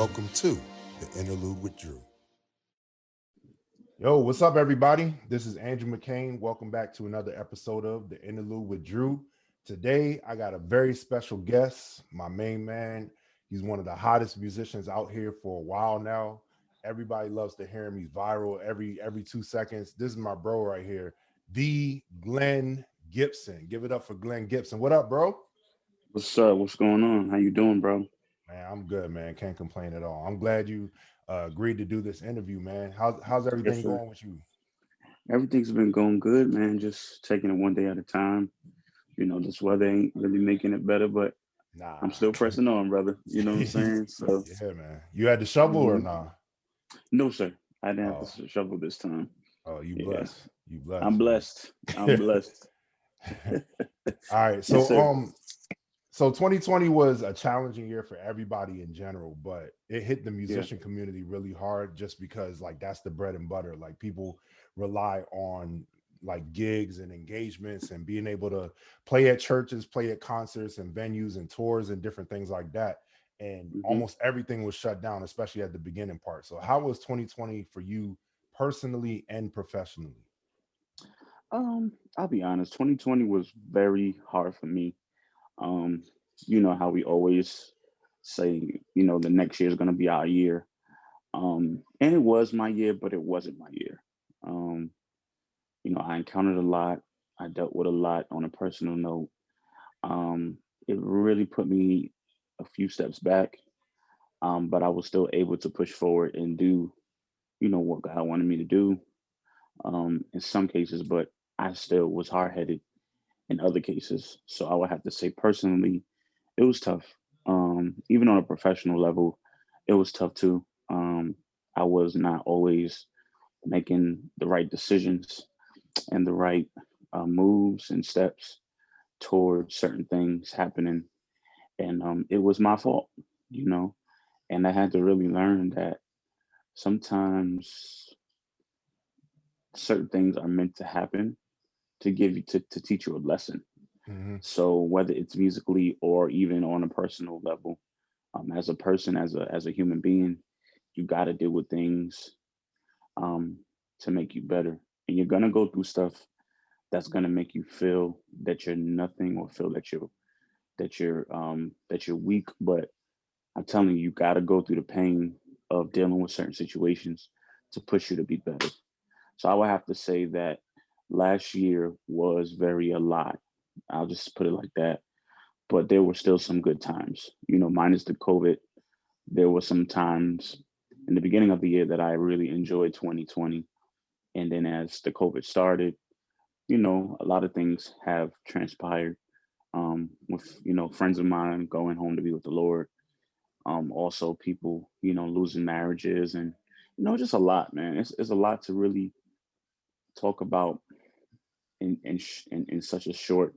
welcome to the Interlude with Drew. Yo, what's up, everybody? This is Andrew McCain. Welcome back to another episode of the Interlude with Drew. Today, I got a very special guest, my main man. He's one of the hottest musicians out here for a while now. Everybody loves to hear him. He's viral every 2 seconds. This is my bro right here, the Glenn Gibson. Give it up for Glenn Gibson. What up, bro? What's up? What's going on? How you doing, bro? Man, I'm good, man. Can't complain at all. I'm glad you agreed to do this interview, man. How's Yes, everything sir. going with you? Everything's been going good, man. Just taking it one day at a time. This weather ain't really making it better, but I'm Nah. still pressing on, brother. You know what I'm saying? So, Yeah, man. You had to shovel or hmm nah? no, sir. I didn't have to Oh, shovel this time. oh, you Yeah, blessed. You I'm blessed, man. blessed. I'm blessed. All right. Yes, So sir. so 2020 was a challenging year for everybody in general, but it hit the Yeah. musician community really hard just because like that's the bread and butter. Like people rely on like gigs and engagements and being able to play at churches, play at concerts and venues and tours and different things like that. And hmm almost everything was shut down, especially at the beginning part. So how was 2020 for you personally and professionally? I'll be honest. 2020 was very hard for me. Um, you know how we always say, the next year is going to be our year. And it was my year, but it wasn't my year. Um, I encountered a lot. I dealt with a lot on a personal note. Um, it really put me a few steps back, but I was still able to push forward and do, what God wanted me to do in some cases, but I still was hard headed in other cases. So I would have to say personally, it was tough. Even on a professional level, it was tough too. I was not always making the right decisions and the right moves and steps towards certain things happening. And it was my fault, you know. And I had to really learn that sometimes certain things are meant to happen to give you to teach you a lesson. Hmm. So whether it's musically or even on a personal level, as a person, as a human being, you got to deal with things um, to make you better. And you're gonna go through stuff that's gonna make you feel that you're nothing or feel that you're weak. But I'm telling you, you got to go through the pain of dealing with certain situations to push you to be better. So I would have to say that last year was very a lot. I'll just put it like that. But there were still some good times. Minus the COVID, there were some times in the beginning of the year that I really enjoyed 2020. And then as the COVID started, a lot of things have transpired with, friends of mine going home to be with the Lord. Also people, losing marriages and, just a lot, man. It's a lot to really talk about in such a short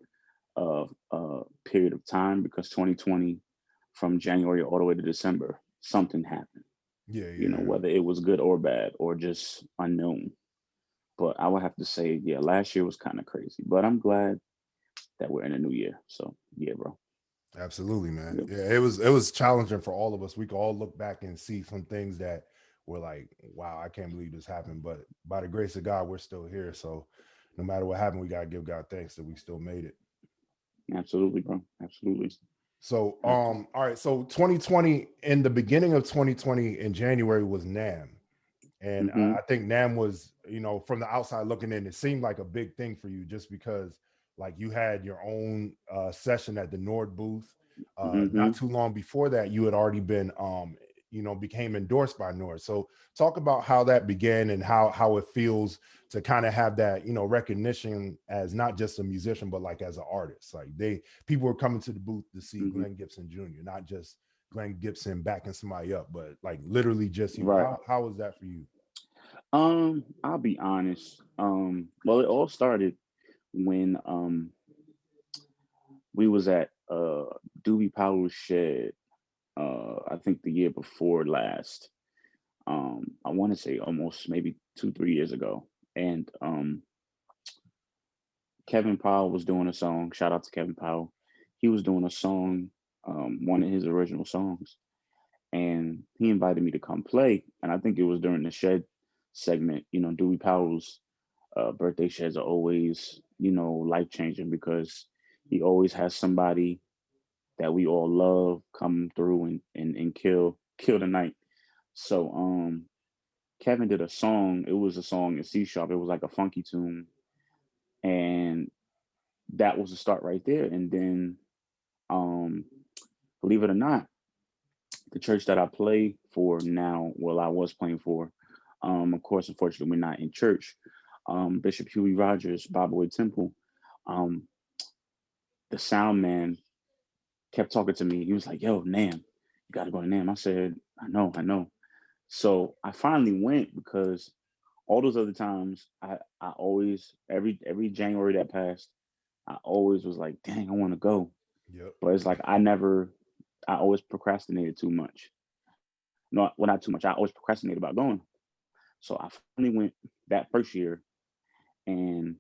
period of time because 2020 from January all the way to December, something happened, Yeah, yeah. whether it was good or bad or just unknown. But I would have to say, yeah, last year was kind of crazy, but I'm glad that we're in a new year. So yeah, bro. Absolutely, man. Yep. Yeah, it was challenging for all of us. We could all look back and see some things that were like, wow, I can't believe this happened. But by the grace of God, we're still here. So no matter what happened, we gotta give God thanks that we still made it. Absolutely, bro. Absolutely. So Absolutely. all right. So 2020, in the beginning of 2020 in January was NAMM. And hmm I think NAMM was, from the outside looking in, it seemed like a big thing for you just because like you had your own session at the Nord booth. Not hmm too long before that, you had already been became endorsed by Nord. So talk about how that began and how it feels to kind of have that, recognition as not just a musician, but like as an artist. Like people were coming to the booth to see hmm Glenn Gibson Jr., not just Glenn Gibson backing somebody up, but like literally just you. Right. How was that for you? I'll be honest. Well, it all started when we was at Doobie Powell's shed. I think the year before last. I want to say almost maybe 2, 3 years ago, and Kevin Powell was doing a song. Shout out to Kevin Powell. He was doing a song, one of his original songs, and he invited me to come play. And I think it was during the shed segment. You know, Dewey Powell's birthday sheds are always, you know, life changing because he always has somebody that we all love come through and kill the night. So Kevin did a song. It was a song in C sharp. It was like a funky tune, and that was the start right there. And then, um, believe it or not, the church that I play for now, well, I was playing for, of course, unfortunately, we're not in church. Bishop Huey Rogers, Bible Temple, um, the sound man kept talking to me. He was like, "Yo, NAMM, you got to go to NAMM." I said, I know." So I finally went because all those other times, I always every January that passed, I always was like, "Dang, I want to go," Yep. but it's like I always procrastinated too much. Not well, not too much. I always procrastinated about going. So I finally went that first year, and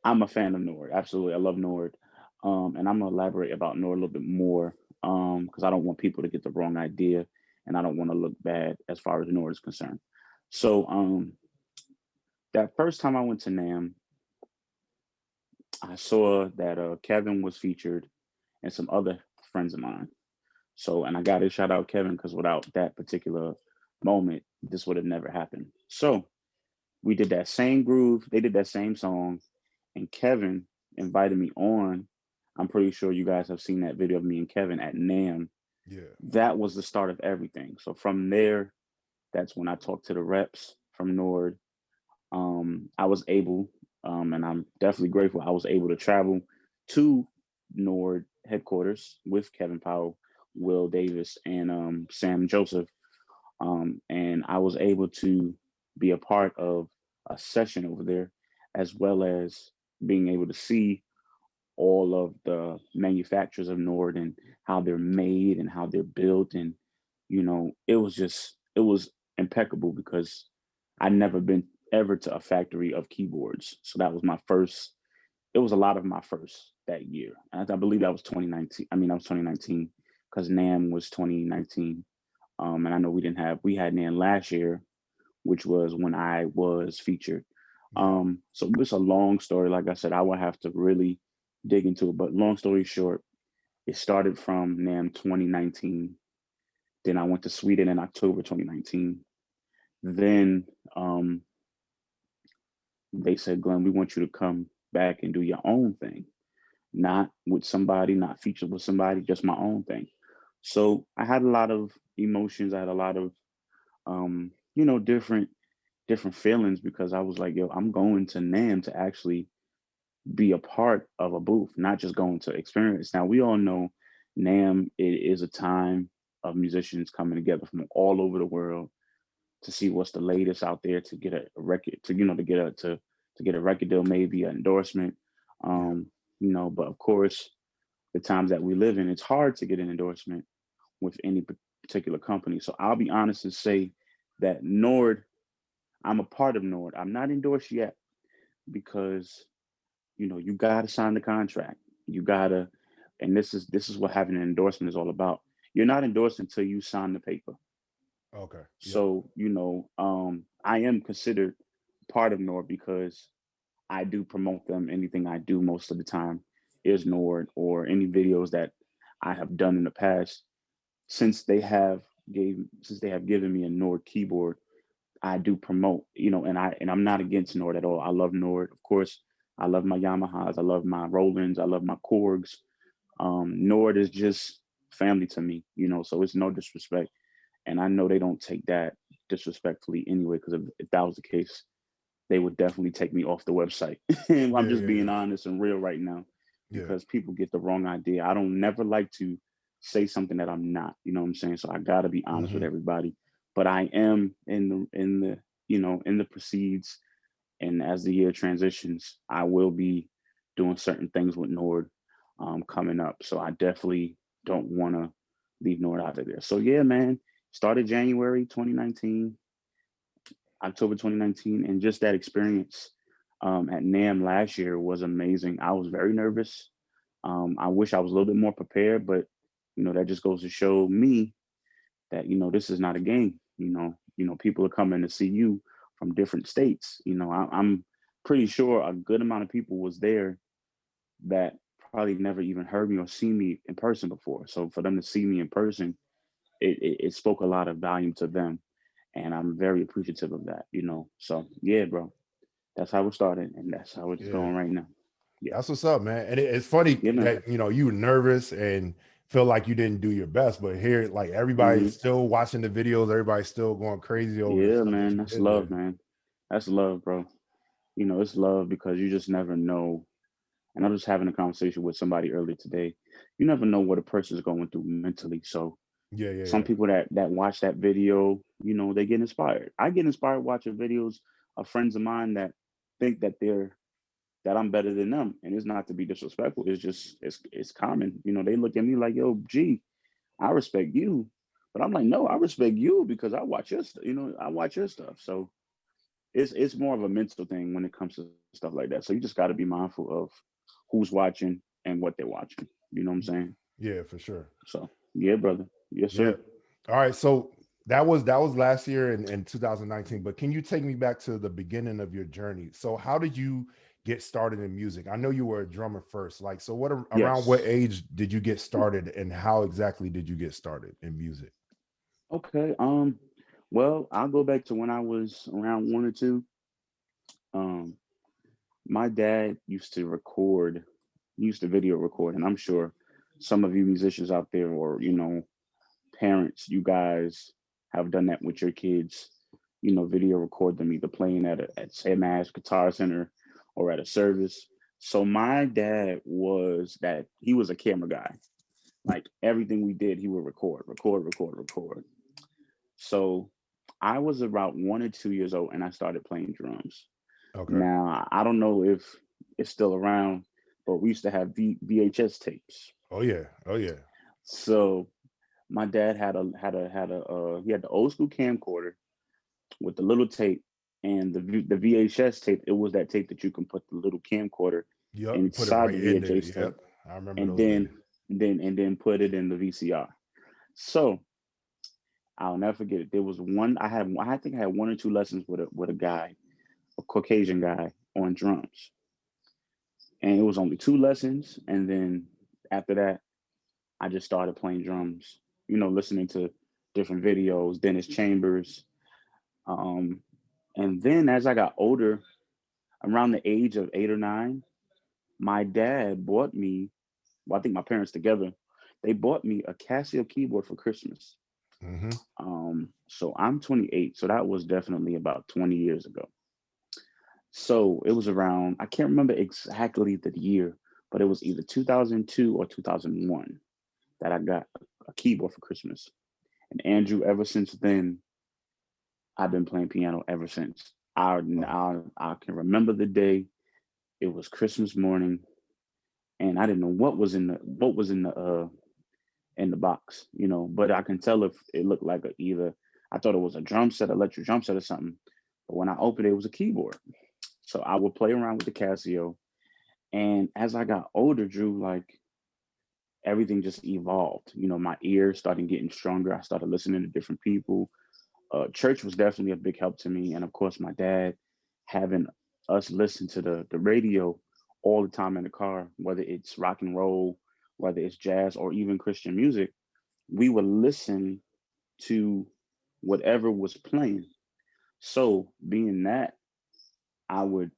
I'm a fan of Nord. Absolutely, I love Nord. And I'm gonna elaborate about Nord a little bit more because I don't want people to get the wrong idea, and I don't want to look bad as far as Nord is concerned. So that first time I went to NAMM, I saw that Kevin was featured and some other friends of mine. So, and I got to shout out Kevin because without that particular moment, this would have never happened. So we did that same groove. They did that same song, and Kevin invited me on. I'm pretty sure you guys have seen that video of me and Kevin at NAMM. Yeah. That was the start of everything. So from there, that's when I talked to the reps from Nord. I was able, and I'm definitely grateful, I was able to travel to Nord headquarters with Kevin Powell, Will Davis, and Sam Joseph. And I was able to be a part of a session over there, as well as being able to see all of the manufacturers of Nord and how they're made and how they're built. And, you know, it was impeccable because I'd never been ever to a factory of keyboards. So that was my first, it was a lot of my first that year. And I believe that was 2019. I mean, that was 2019 because NAMM was 2019. And I know we had NAMM last year, which was when I was featured. Yeah. So it's a long story. Like I said, I would have to really dig into it. But long story short, it started from NAMM 2019. Then I went to Sweden in October 2019. Then they said, "Glenn, we want you to come back and do your own thing, not with somebody, not featured with somebody, just my own thing." So I had a lot of emotions. I had a lot of, you know, different feelings because I was like, "Yo, I'm going to NAMM to actually be a part of a booth, not just going to experience." Now we all know NAMM it is a time of musicians coming together from all over the world to see what's the latest out there to get a record to you know to get a record deal, maybe an endorsement. Yeah. You know, but of course, the times that we live in, it's hard to get an endorsement with any particular company. So I'll be honest and say that Nord, I'm a part of Nord. I'm not endorsed yet because you know you got to sign the contract. You gotta, and this is what having an endorsement is all about. You're not endorsed until you sign the paper. Okay. Yep. So, you know, I am considered part of Nord because I do promote them. Anything I do most of the time is Nord or any videos that I have done in the past. Since they have since they have given me a Nord keyboard, I do promote, you know, and I'm not against Nord at all. I love Nord. Of course, I love my Yamahas, I love my Rolands, I love my Korgs. Nord is just family to me, you know, so it's no disrespect. And I know they don't take that disrespectfully anyway, because if that was the case, they would definitely take me off the website. I'm Yeah. just Yeah. being Yeah. honest and real right now Yeah. because people get the wrong idea. I don't never like to say something that I'm not, you know what I'm saying? So I gotta be honest with Hmm. everybody. But I am in the you know in the proceeds and as the year transitions, I will be doing certain things with Nord coming up. So I definitely don't want to leave Nord out of there. So yeah, man, started January 2019, October 2019, and just that experience at NAMM last year was amazing. I was very nervous. I wish I was a little bit more prepared, but you know that just goes to show me that, this is not a game. People are coming to see you from different states. I'm pretty sure a good amount of people was there that probably never even heard me or seen me in person before. So for them to see me in person, it spoke a lot of volume to them. And I'm very appreciative of that. So yeah, bro, that's how it started. And that's how it's Yeah. going right now. Yeah. That's what's up, man. And it's funny Yeah, man. that you were nervous and feel like you didn't do your best, but here, like Hmm. everybody's still watching the videos, everybody's still going crazy over the Yeah, stuff that man. you That's did love, there. man. That's love, bro. It's love because you just never know. And I'm just having a conversation with somebody earlier today. You never know what a person's going through mentally. So Yeah, yeah, some yeah. people that watch that video, they get inspired. I get inspired watching videos of friends of mine that think that I'm better than them. And it's not to be disrespectful. It's just it's common. They look at me like, yo, G, I respect you. But I'm like, no, I respect you because I watch your I watch your stuff. So it's more of a mental thing when it comes to stuff like that. So you just got to be mindful of who's watching and what they're watching. You know what I'm saying? Yeah, for sure. So yeah, brother. Yes, Yeah. sir. All right. So that was last year in 2019. But can you take me back to the beginning of your journey? So how did you get started in music? I know you were a drummer first. Like, so around what Yes. age did you get started, and how exactly did you get started in music? Okay. Well, I'll go back to when I was around 1 or 2. Um, my dad used to record, used to video record, and I'm sure some of you musicians out there, or parents, you guys have done that with your kids. Video record them either playing at say Mass Guitar Center or at a service. So my dad he was a camera guy. Like everything we did, he would record, record, record, record. So I was about 1 or 2 years old and I started playing drums. Okay. Now I don't know if it's still around, but we used to have VHS tapes. Oh yeah. Oh yeah. So my dad he had the old school camcorder with the little tape and the VHS tape. It was that tape that you can put the little camcorder Yep. Put it inside right the in there. VHS Yep. tape I remember and those days. then put it in the VCR. So I'll never forget it. There was one I think I had 1 or 2 lessons with a guy, a Caucasian guy on drums. And it was only 2 lessons. And then after that, I just started playing drums, listening to different videos, Dennis Chambers. Um, and then as I got older, around the age of 8 or 9, my dad bought me, well, I think my parents together, they bought me a Casio keyboard for Christmas. Mm-hmm. So I'm 28, so that was definitely about 20 years ago. So it was around, I can't remember exactly the year, but it was either 2002 or 2001 that I got a keyboard for Christmas. And Andrew, ever since then, I've been playing piano ever since. Oh, I can remember the day. It was Christmas morning, and I didn't know what was in the box, But I can tell if it looked like either I thought it was a drum set, electric drum set, or something. But when I opened it, it was a keyboard. So I would play around with the Casio, and as I got older, Drew, like everything just evolved. My ears started getting stronger. I started listening to different people. Church was definitely a big help to me, and of course, my dad having us listen to the radio all the time in the car, whether it's rock and roll, whether it's jazz or even Christian music, we would listen to whatever was playing. So, being that, I would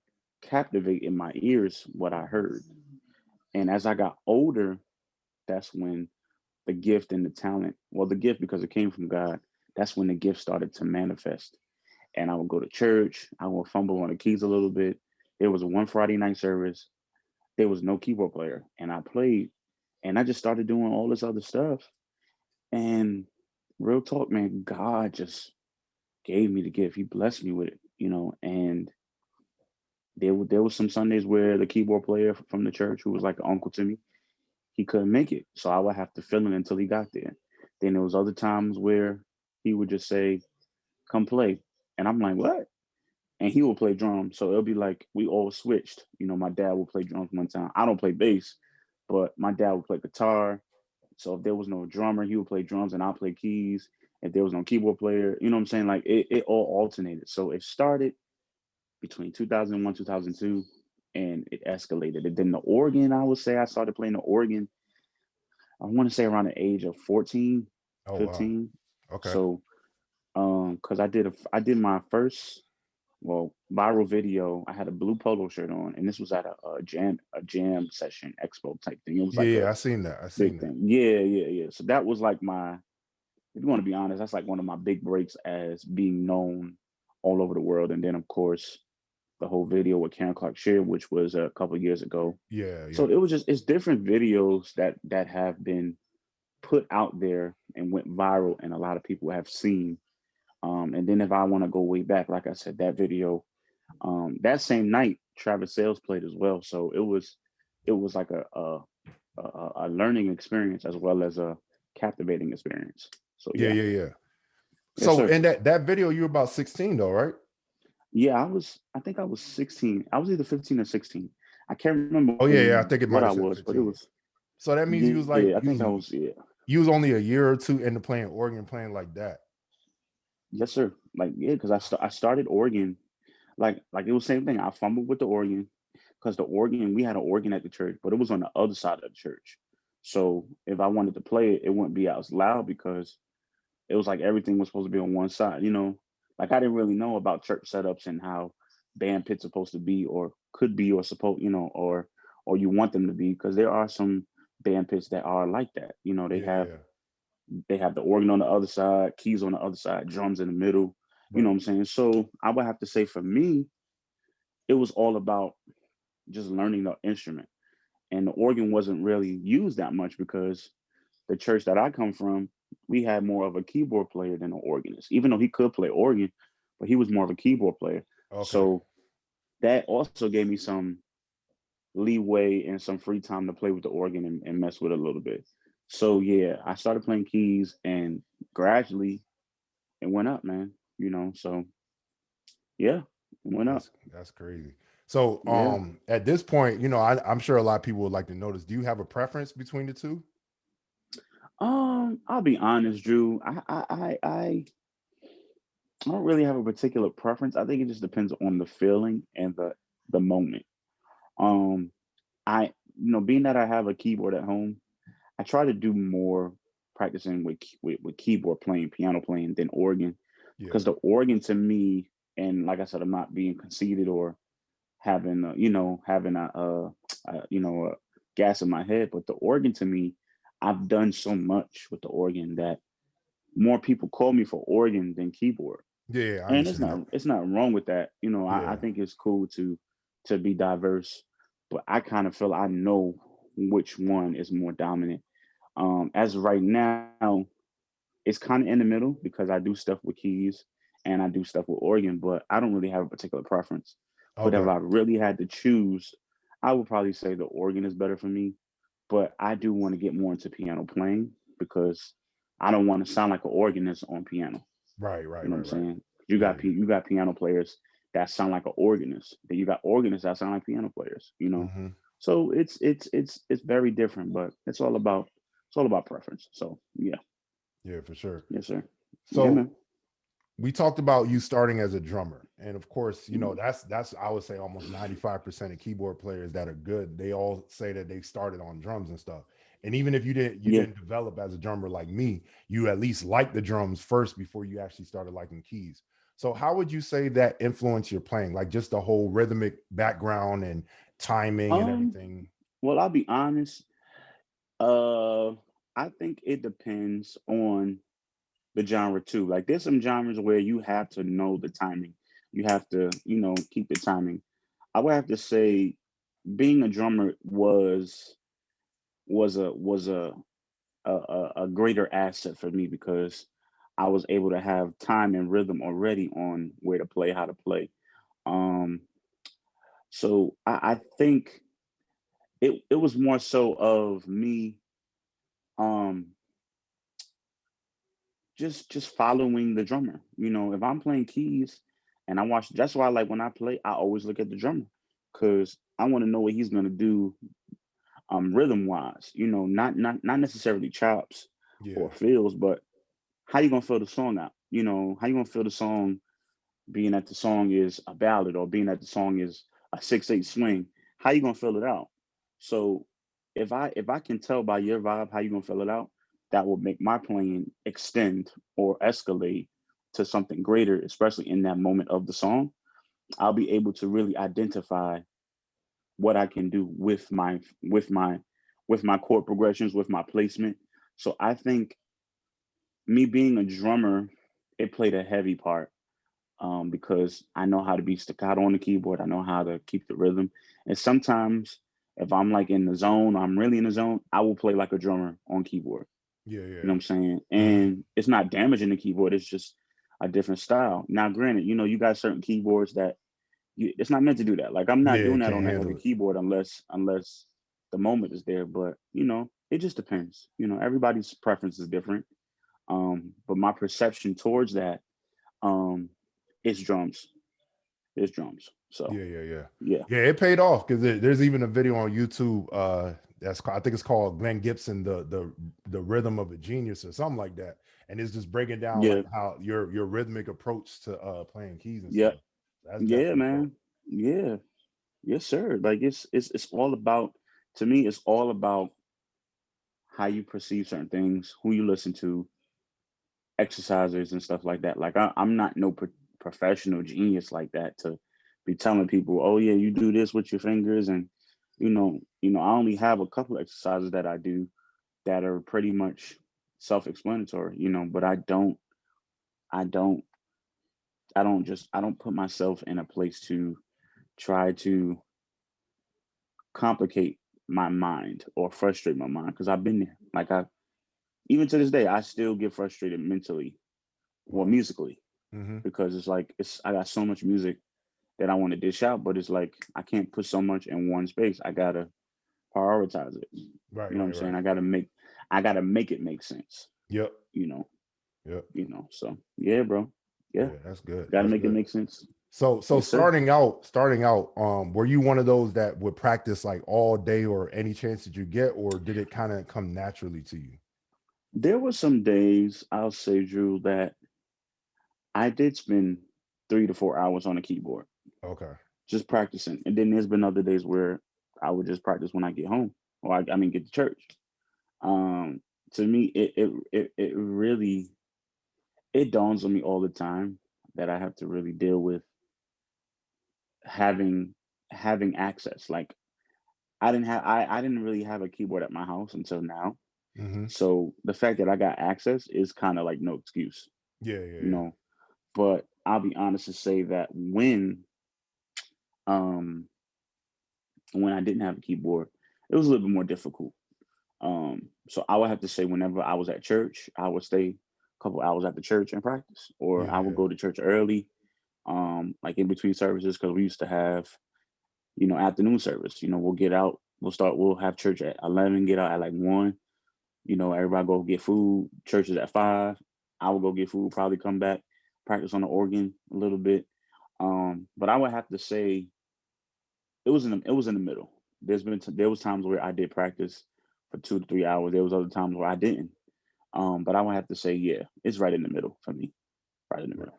captivate in my ears what I heard. And as I got older, that's when the gift and the talent, well, the gift because it came from God, that's when the gift started to manifest. And I would go to church, I would fumble on the keys a little bit. There was one Friday night service, there was no keyboard player, and I played, and I just started doing all this other stuff. And real talk, man, God just gave me the gift. He blessed me with it. And there was some Sundays where the keyboard player from the church, who was like an uncle to me, he couldn't make it. So I would have to fill in until he got there. Then there was other times where he would just say, come play. And I'm like, what? And he would play drums. So it'll be like we all switched. My dad would play drums one time. I don't play bass, but my dad would play guitar. So if there was no drummer, he would play drums and I'll play keys. if there was no keyboard player, you know what I'm saying? Like it all alternated. So it started between 2001, 2002, and it escalated. And then the organ, I would say I started playing the organ, I want to say around the age of 14, Oh wow. 15. Okay. So because I did my first viral video. I had a blue polo shirt on, and this was at a jam session expo type thing. It was Yeah, like a yeah, I seen that. I seen big that. thing. Yeah, yeah, yeah. So that was like my, if you want to be honest, that's like one of my big breaks as being known all over the world. And then of course the whole video with Karen Clark shared, which was a couple of years ago. Yeah, So yeah. it was just, it's different videos that have been put out there and went viral, and a lot of people have seen. And then if I want to go way back, like I said, that video, that same night, Travis Sales played as well. So it was like a learning experience as well as a captivating experience. So Yeah, yeah, yeah, yeah. yes So sir. in that video, you were about 16 though, right? Yeah, I think I was 16. I was either 15 or 16. I can't remember Oh yeah, yeah. I think it what might I have said was, but it 15. was, So that means yeah, I think I was, yeah. you was only a year or two into playing organ, playing like that. Yes sir. Like yeah, because I started organ, like it was the same thing. I fumbled with the organ because the organ, we had an organ at the church, but it was on the other side of the church. So if I wanted to play it, it wouldn't be as loud because it was like everything was supposed to be on one side, you know. Like I didn't really know about church setups and how band pits supposed to be or could be or supposed, you know, or you want them to be, because there are some band pits that are like that. You know, Yeah, yeah. they have the organ on the other side, keys on the other side, drums in the middle. You know Right. what I'm saying? So I would have to say for me, it was all about just learning the instrument. And the organ wasn't really used that much because the church that I come from, we had more of a keyboard player than an organist, even though he could play organ, but he was more of a keyboard player. Okay. So that also gave me some leeway and some free time to play with the organ and mess with it a little bit. So yeah, I started playing keys and gradually it went up, man. You know, so yeah, it went up. That's crazy. So Yeah. at this point, I'm sure a lot of people would like to notice. Do you have a preference between the two? I'll be honest, Drew. I don't really have a particular preference. I think it just depends on the feeling and the moment. Um, being that I have a keyboard at home, I try to do more practicing with keyboard playing, piano playing than organ, Yeah. because the organ to me, and like I said, I'm not being conceited or having having a gas in my head, but the organ to me, I've done so much with the organ that more people call me for organ than keyboard, Yeah, yeah, I and understand that. it's not wrong with that. I Yeah. think it's cool to be diverse, but I kind of feel I know which one is more dominant. As of right now, it's kind of in the middle because I do stuff with keys and I do stuff with organ, but I don't really have a particular preference. But if Okay. I really had to choose, I would probably say the organ is better for me. But I do want to get more into piano playing because I don't want to sound like an organist on piano. Right, You right, know what I'm right, right. saying? Yeah, yeah. You got piano players that sound like an organist. Then you got organists that sound like piano players. You know, Hmm. so it's very different, but it's all about preference. So yeah, Yeah, for sure. yes sir, yeah So man. we talked about you starting as a drummer, and of course, Mhm. that's I would say almost 95% of keyboard players that are good, they all say that they started on drums and stuff. And even if you Yeah. didn't develop as a drummer like me, you at least liked the drums first before you actually started liking keys. So how would you say that influenced your playing, like just the whole rhythmic background and timing and Um. everything? Well, I'll be honest. Uh, I think it depends on the genre too. Like there's some genres where you have to know the timing. You have to, keep the timing. I would have to say being a drummer was a greater asset for me because I was able to have time and rhythm already on where to play, how to play. Um, so I think it was more so of me um just following the drummer. If I'm playing keys and I watch, that's why like when I play, I always look at the drummer because I want to know what he's gonna do rhythm wise, not necessarily chops Yeah. or fills, but how you gonna fill the song out? You know, how you gonna fill the song being that the song is a ballad or being that the song is a 6/8 swing? How you gonna fill it out? So if I can tell by your vibe how you gonna fill it out, that will make my playing extend or escalate to something greater, especially in that moment of the song. I'll be able to really identify what I can do with my chord progressions, with my placement. So I think me being a drummer, it played a heavy part, because I know how to be staccato on the keyboard. I know how to keep the rhythm. And sometimes if I'm like in the zone, I'm really in the zone, I will play like a drummer on keyboard. Yeah, You know what I'm saying? hmm And it's not damaging the keyboard. It's just a different style. Now, granted, you got certain keyboards that it's not meant to do that. Like I'm not Yeah, doing it that can't on a handle heavy it. keyboard unless the moment is there. But it just depends. Everybody's preference is different. But my perception towards that, um, is drums. It's drums. So Yeah. yeah, Yeah, it paid off because there's even a video on YouTube I think it's called Glenn Gibson, the rhythm of a genius or something like that. And it's just breaking down yeah, like how your rhythmic approach to playing keys and yeah, stuff. That's yeah, definitely dope. man. Yeah, yes, sir. Like it's all about, to me, it's all about how you perceive certain things, who you listen to, exercises and stuff like that. Like I'm not no professional genius like that to be telling people, oh yeah, you do this with your fingers, and I only have a couple exercises that I do that are pretty much self-explanatory. But I don't, I don't put myself in a place to try to complicate my mind or frustrate my mind because I've been there. Like I even to this day, I still get frustrated mentally or Wow. musically hmm because it's like I got so much music that I want to dish out, but it's like I can't put so much in one space. I gotta prioritize it. Right, You know what I'm right, saying? right. I gotta make it make sense. Yep. You know, Yep. So yeah, bro. Yeah. Yeah, that's good. Gotta That's make it good. make sense. So Yes, sir. starting out, were you one of those that would practice like all day or any chance that you get, or did it kind of come naturally to you? There were some days I'll say, Drew, that I did spend 3 to 4 hours on a keyboard Okay. just practicing. And then there's been other days where I would just practice when I get home or I mean get to church. Um to me it really it dawns on me all the time that I have to really deal with having access. Like I didn't really have a keyboard at my house until now. hmm So the fact that I got access is kind of like no excuse, you Yeah. know. But I'll be honest to say that um when I didn't have a keyboard, it was a little bit more difficult. So I would have to say whenever I was at church, I would stay a couple hours at the church and practice, or I would Yeah. go to church early, like in between services, because we used to have, afternoon service. We'll have church at 11, get out at like 1. Everybody go get food. Church is at 5. I would go get food, probably come back, practice on the organ a little bit. But I would have to say it was in the middle. There was times where I did practice for 2 to 3 hours. There was other times where I didn't. But I would have to say, yeah, it's right in the middle for me. Right in the Right. middle.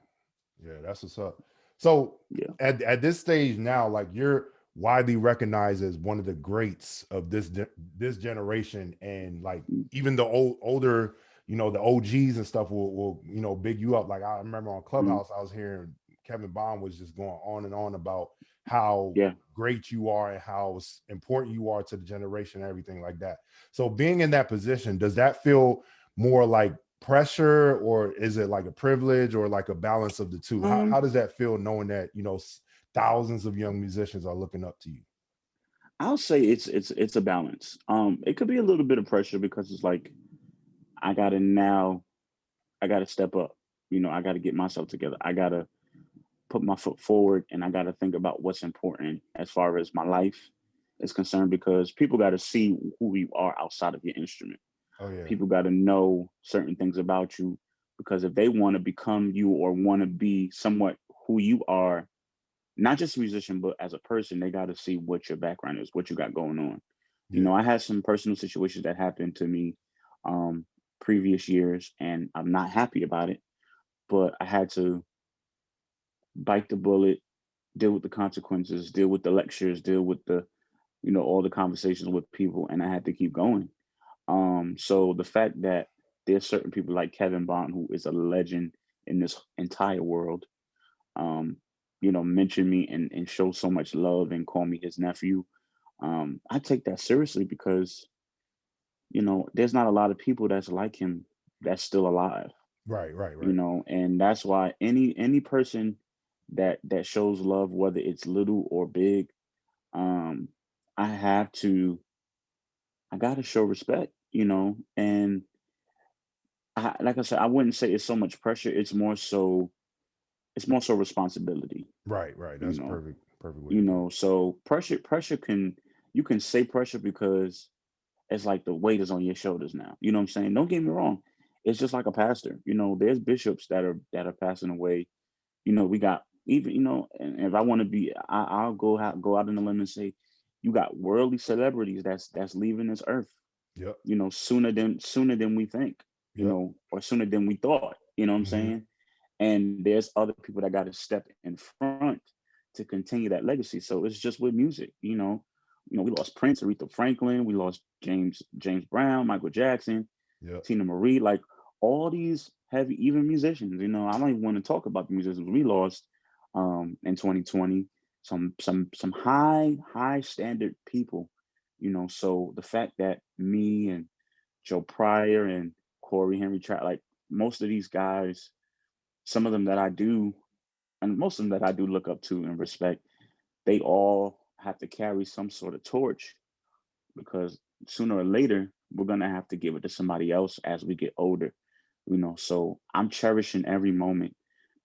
Yeah, that's what's up. So Yeah. at this stage now, like you're widely recognized as one of the greats of this generation, and like Mm, even the older, the OGs and stuff will big you up. Like I remember on mm, Clubhouse, I was hearing Kevin Bond was just going on and on about how yeah. great you are and how important you are to the generation and everything like that. So being in that position, does that feel more like pressure, or is it like a privilege, or like a balance of the two? How Um, does that feel knowing that thousands of young musicians are looking up to you? I'll say it's a balance. It could be a little bit of pressure because it's like I gotta now I gotta step up. I gotta get myself together. I gotta put my foot forward and I got to think about what's important as far as my life is concerned because people got to see who you are outside of your instrument. Oh yeah. People got to know certain things about you because if they want to become you or want to be somewhat who you are, not just a musician, but as a person, they got to see what your background is, what you got going on. Yeah. I had some personal situations that happened to me um, previous years, and I'm not happy about it. But I had to bite the bullet, deal with the consequences, deal with the lectures, deal with the, all the conversations with people, and I had to keep going. So the fact that there's certain people like Kevin Bond, who is a legend in this entire world, um, mention me and show so much love and call me his nephew. I take that seriously because, there's not a lot of people that's like him that's still alive, Right, right, right. and that's why any person that shows love, whether it's little or big, um, I have to, I gotta show respect, and like I said, I wouldn't say it's so much pressure. It's more so responsibility, Right, right. you That's know. perfect way to put it. So pressure can, you can say pressure because it's like the weight is on your shoulders now. You know what I'm saying? Don't get me wrong. It's just like a pastor. There's bishops that are passing away. We got even, and if I want to be, I'll go out on the limb and say, you got worldly celebrities that's leaving this earth, Yep, sooner than we think, yep. or sooner than we thought. You know what I'm Hmm. saying? And there's other people that got to step in front to continue that legacy. So it's just with music. We lost Prince, Aretha Franklin, we lost James Brown, Michael Jackson, Yep. Tina Marie, like all these heavy, even musicians. I don't even want to talk about the musicians we lost in 2020. Some high standard people. So the fact that me and Joe Pryor and Corey Henry, like most of these guys, some of them that I do, and most of them that I do look up to and respect, they all have to carry some sort of torch because sooner or later we're gonna have to give it to somebody else as we get older. So I'm cherishing every moment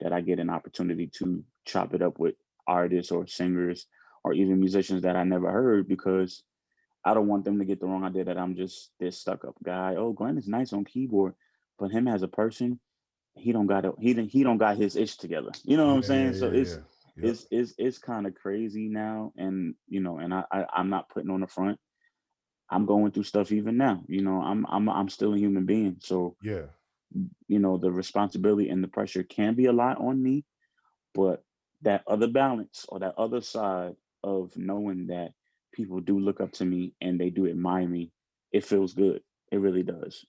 that I get an opportunity to chop it up with artists or singers or even musicians that I never heard, because I don't want them to get the wrong idea that I'm just this stuck up guy. Oh, Glenn is nice on keyboard, but him as a person, he don't got his ish together. You know what I'm Yeah, yeah, saying? So yeah, it's yeah. Yep. it's it's it's kind of crazy now, and I'm not putting on the front. I'm going through stuff even now. I'm still a human being. So Yeah. the responsibility and the pressure can be a lot on me, but that other balance or that other side of knowing that people do look up to me and they do admire me, it feels good. It really does.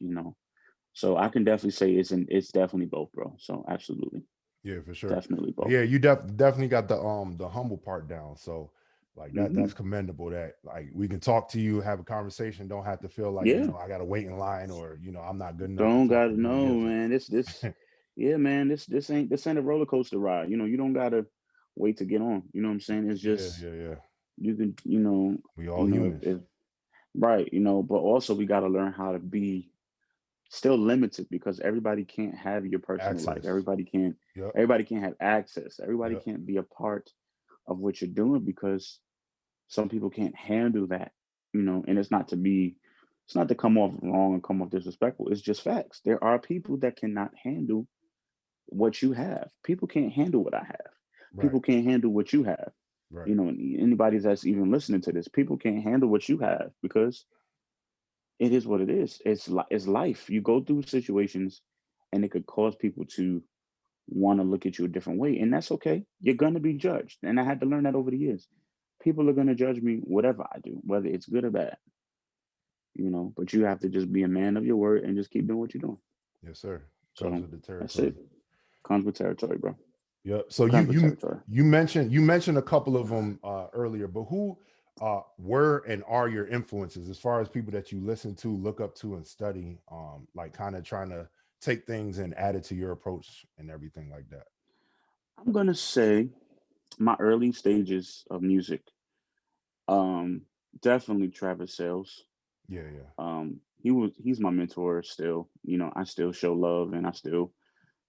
So I can definitely say it's definitely both, bro. So absolutely, Yeah, for sure. definitely But both. yeah, you definitely got the humble part down. So like that's Hmm. commendable that like we can talk to you, have a conversation, don't have to feel like, Yeah, I gotta wait in line or I'm not good enough to don't talk to gotta Glenn know, Gibson. man. Yeah, man. This ain't a roller coaster ride. You don't gotta wait to get on. You know what I'm saying? It's Yeah, just yeah, yeah. you can, We all humans. if right, but also we gotta learn how to be still limited, because everybody can't have your personal life. Access. Yep. Everybody can't have access. Everybody Yep. can't be a part of what you're doing, because some people can't handle that. And it's not to come off wrong and come off disrespectful. It's just facts. There are people that cannot handle what you have. People can't handle what I have. Right. People can't handle what you have. Right. And anybody that's even listening to this, people can't handle what you have, because it is what it is. It's life. You go through situations, and it could cause people to want to look at you a different way, and that's okay. You're gonna be judged, and I had to learn that over the years. People are gonna judge me whatever I do, whether it's good or bad. But you have to just be a man of your word and just keep doing what you're doing. Yes, sir. Comes So with the that's territory. it. Comes with territory, bro. Yep. So you Comes with you territory. you mentioned a couple of them earlier, but who were and are your influences as far as people that you listen to, look up to, and study? Like kind of trying to take things and add it to your approach and everything like that. I'm gonna say my early stages of music. Um, Definitely Travis Sales. Yeah, yeah. He's my mentor still. I still show love, and I still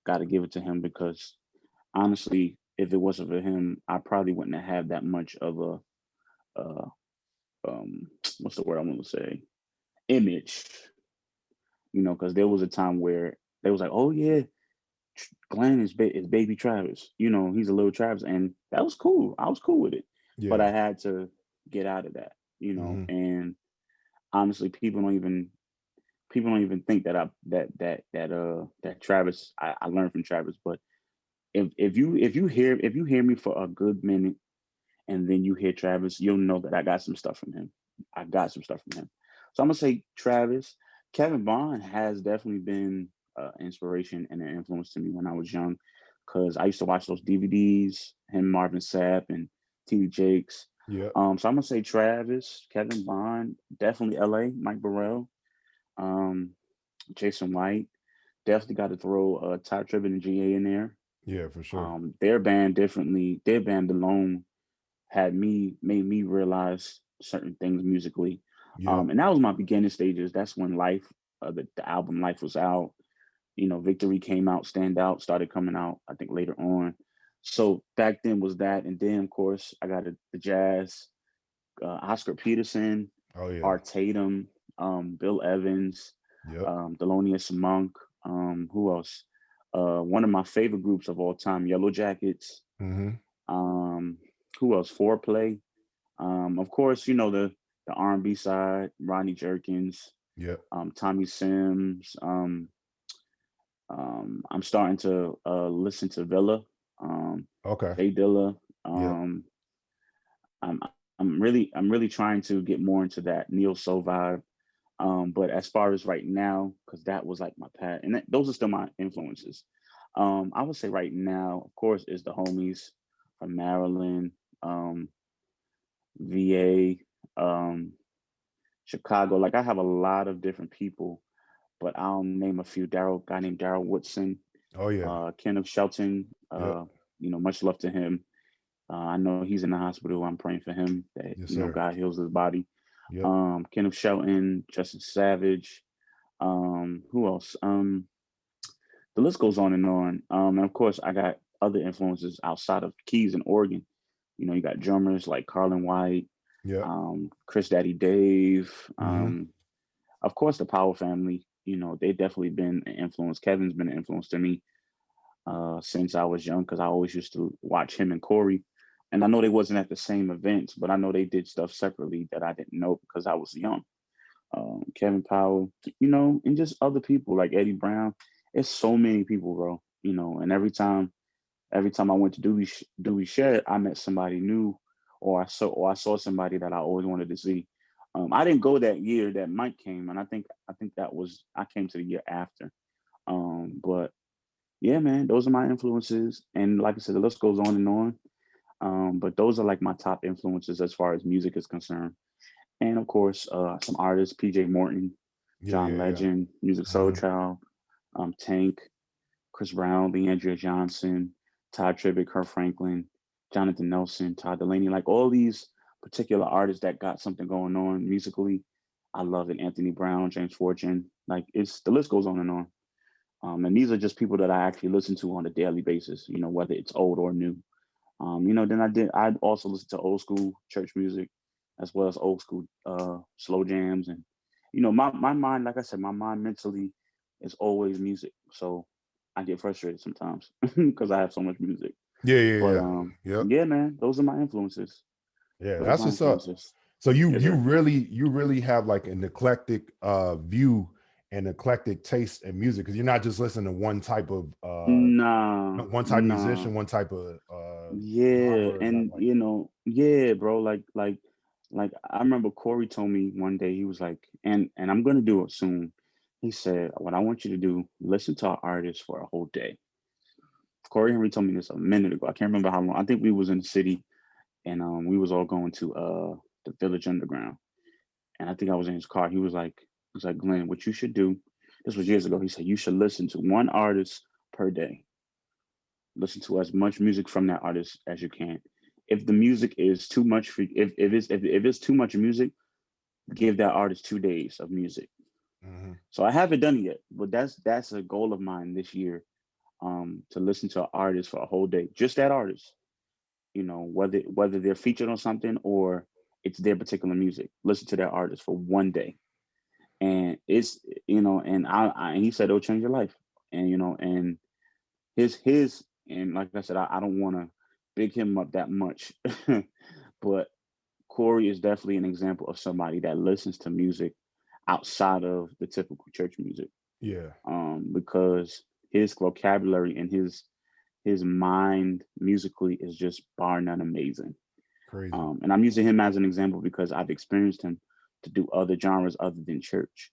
got to give it to him, because honestly, if it wasn't for him, I probably wouldn't have had that much of uh, what's the word I want to say? Image. Because there was a time where they was like, oh yeah, Glenn is baby Travis. He's a little Travis, and that was cool. I was cool with it, but Yeah. I had to get out of that. Hmm. And honestly, people don't even people don't even think that that Travis, I learned from Travis. But if you hear me for a good minute and then you hear Travis, you'll know that I got some stuff from him. I got some stuff from him. So I'm gonna say Travis. Kevin Bond has definitely been inspiration and an influence to me when I was young, because I used to watch those DVDs, him, Marvin Sapp, and T.D. Jakes. Yeah. So I'm gonna say Travis, Kevin Bond, definitely L.A. Mike Burrell, um, Jason White. Definitely got to throw Ty Tribbett and GA in there. Yeah, for sure. Their band alone made me realize certain things musically. Yeah. And that was my beginning stages. That's when the album Life was out. Victory came out, Stand Out started coming out, I think later on. So back then was that. And then, of course, I got the jazz, Oscar Peterson, Oh yeah. Art Tatum, Bill Evans, Yep. Thelonious Monk. Who else? One of my favorite groups of all time, Yellow Jackets. Mm-hmm. Um, who else? Foreplay. Of course, the R&B side, Rodney Jerkins, Yep. Tommy Sims. I'm starting to listen to Villa, Okay. Jay Dilla. Yep. I'm really trying to get more into that neo soul vibe. But as far as right now, because that was like my path, and those are still my influences. I would say right now, of course, is the homies from Maryland, VA, Chicago. Like I have a lot of different people, but I'll name a few. Guy named Daryl Woodson, Oh yeah. Kenneth Shelton. Yep. Much love to him. I know he's in the hospital. I'm praying for him that Yes, sir. God heals his body. Yep. Kenneth Shelton, Justin Savage. Who else? The list goes on and on. And of course, I got other influences outside of keys and organ. You got drummers like Carlin White, Yep. Chris Daddy Dave. Mm-hmm. Of course, the Power family. They definitely been an influence. Kevin's been an influence to me since I was young, because I always used to watch him and Corey. And I know they wasn't at the same events, but I know they did stuff separately that I didn't know because I was young. Kevin Powell, and just other people like Eddie Brown. It's so many people, bro. And every time I went to Dewey Shed, I met somebody new, or I saw somebody that I always wanted to see. I didn't go that year that Mike came, and I think that was I came to the year after. But yeah, man, those are my influences, and like I said, the list goes on and on. But those are like my top influences as far as music is concerned. And of course, some artists: PJ Morton, Yeah. John Yeah. Yeah. Legend, Music Soul Mm-hmm. Child, Tank, Chris Brown, Leandria Johnson, Todd Tribbett, Kirk Franklin, Jonathan Nelson, Todd Delaney, like all these particular artists that got something going on musically. I love it. Anthony Brown, James Fortune, like the list goes on and on. And these are just people that I actually listen to on a daily basis, whether it's old or new. Then I also listen to old school church music as well as old school slow jams. And my mind, like I said, my mind mentally is always music. So I get frustrated sometimes because I have so much music. Yeah. Yeah. But Yeah. Yep. yeah, man, those are my influences. Yeah. Those are That's my what's up. influences. So you Yes, you sir. really you really have like an eclectic view and eclectic taste in music, because you're not just listening to Nah, one type of nah. musician, one type of Yeah, genre, nothing and like that. yeah, bro. Like I remember Corey told me one day, he was like, and I'm gonna do it soon. He said, "What I want you to do, listen to our artists for a whole day." Corey Henry told me this a minute ago. I can't remember how long. I think we was in the city, and we was all going to the Village Underground, and I think I was in his car. He was like, Glenn, what you should do. This was years ago. He said you should listen to one artist per day. Listen to as much music from that artist as you can. If the music is too much for if it's too much music, give that artist 2 days of music. Hmm. So I haven't done it yet, but that's a goal of mine this year. To listen to an artist for a whole day, just that artist. Whether they're featured on something or it's their particular music. Listen to that artist for one day, and it's and and he said it'll change your life, and and his and like I said, I don't want to big him up that much, but Corey is definitely an example of somebody that listens to music outside of the typical church music. Yeah. Because his vocabulary and his mind musically is just bar none amazing. Crazy. And I'm using him as an example because I've experienced him to do other genres other than church.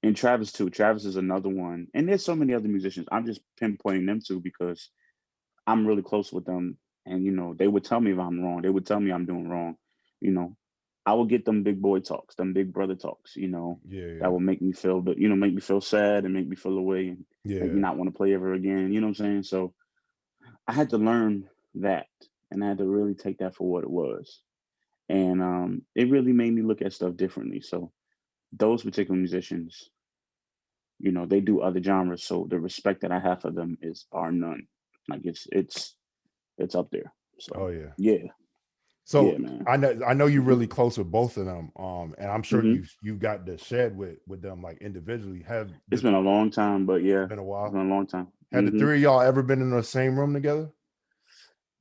And Travis too. Travis is another one. And there's so many other musicians. I'm just pinpointing them too because I'm really close with them. And they would tell me if I'm wrong. They would tell me I'm doing wrong. You know, I will get them big boy talks, them big brother talks, Yeah. that will make me feel, but make me feel sad and make me feel away and make me not want to play ever again. You know what I'm saying? So I had to learn that, and I had to really take that for what it was. And it really made me look at stuff differently. So those particular musicians, they do other genres. So the respect that I have for them is bar none. Like it's up there. Oh So yeah. yeah. So Yeah, man. I know you're really close with both of them. And I'm sure Mhm. you got to shed with them like individually. It's been a long time, but yeah, been a it's while? been a long time. Had the three of y'all ever been in the same room together?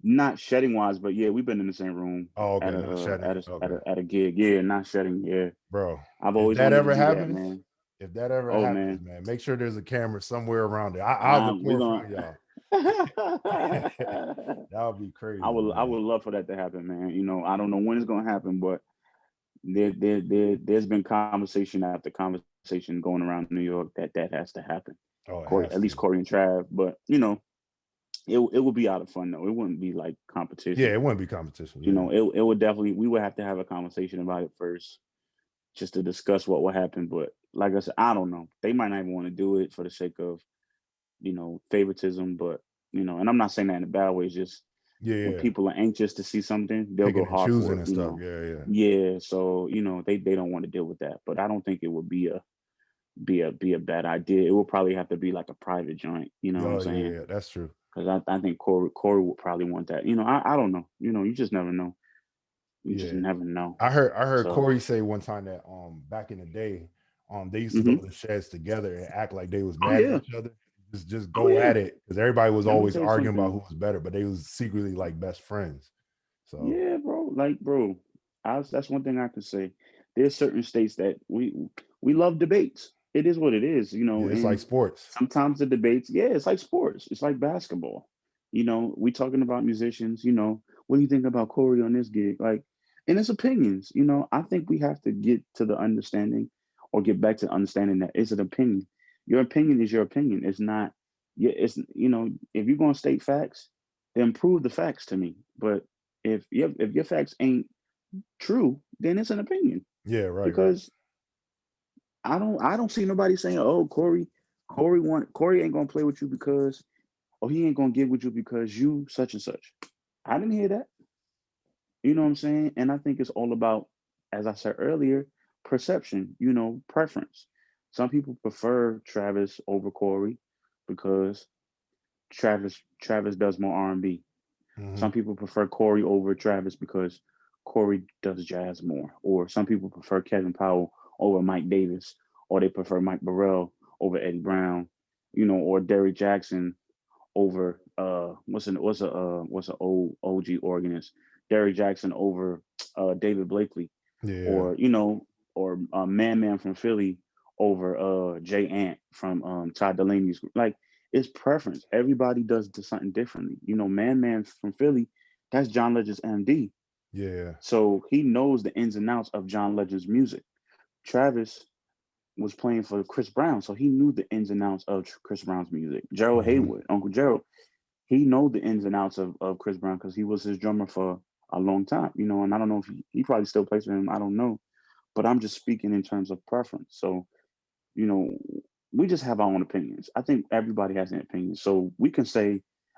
Not shedding wise, but yeah, we've been in the same room Oh, at okay, a not shedding. Okay, at a gig. Yeah, not shedding. Yeah, bro. I've If always that wanted to ever do that, happens, man. if that ever Oh happens, man, man, make sure there's a camera somewhere around it. I'll we record gonna. for y'all. That would be crazy, I man. would love for that to happen, man. I don't know when it's gonna happen, but there's been conversation after conversation going around New York that has to happen. Oh, it Corey, has at least to. Corey and Trav, but it would be out of fun though. It wouldn't be like Yeah, competition. it wouldn't be competition. Yeah. It would definitely, we would have to have a conversation about it first just to discuss what would happen. But like I said, I don't know. They might not even want to do it for the sake of, favoritism. But, and I'm not saying that in a bad way. It's just Yeah, when yeah. people are anxious to see something, they'll go Picking and hard for choosing it, and stuff. Yeah, yeah. Yeah. So, they don't want to deal with that. But I don't think it would be a bad idea. It would probably have to be like a private joint. You know what I'm Oh, yeah, saying? yeah. That's true. Because I think Corey would probably want that. I don't know. You just never know. You just Yeah. never know. I heard So, Corey say one time that back in the day, they used to go hmm to the sheds together and act like they was oh mad at yeah, each other. Just oh go yeah. at it because everybody was Let me always tell you arguing about something. who was better, but they was secretly like best friends. So Yeah, bro. Like, bro, that's one thing I can say. There's certain states that we love debates. It is what it is, yeah, it's like and sports. sometimes the debates, yeah, it's like sports. It's like basketball. We talking about musicians, what do you think about Corey on this gig? Like, and it's opinions, I think we have to get to the understanding or get back to understanding that it's an opinion. Your opinion is your opinion. It's not, yeah, if you're going to state facts, then prove the facts to me. But if your facts ain't true, then it's an opinion Yeah, right, right. because I don't see nobody saying, oh, Corey ain't gonna play with you because he ain't gonna get with you because you such and such. I didn't hear that. You know what I'm saying? And I think it's all about, as I said earlier, perception, preference. Some people prefer Travis over Corey because Travis does more R&B. Hmm. Some people prefer Corey over Travis because Corey does jazz more. Or some people prefer Kevin Powell over Mike Davis, or they prefer Mike Burrell over Eddie Brown, or Derrick Jackson over what's an old OG organist, Derrick Jackson over David Blakely, Yeah, or Man from Philly over Jay Ant from Todd Delaney's group. Like, it's preference. Everybody does something differently. Man from Philly, that's John Legend's MD. yeah, So he knows the ins and outs of John Legend's music. Travis was playing for Chris Brown, so he knew the ins and outs of Chris Brown's music. Gerald hmm, Haywood, Uncle Gerald, he know the ins and outs of Chris Brown because he was his drummer for a long time, and I don't know if he probably still plays for him. I don't know. But I'm just speaking in terms of preference. So, you know, we just have our own opinions. I think everybody has an opinion. So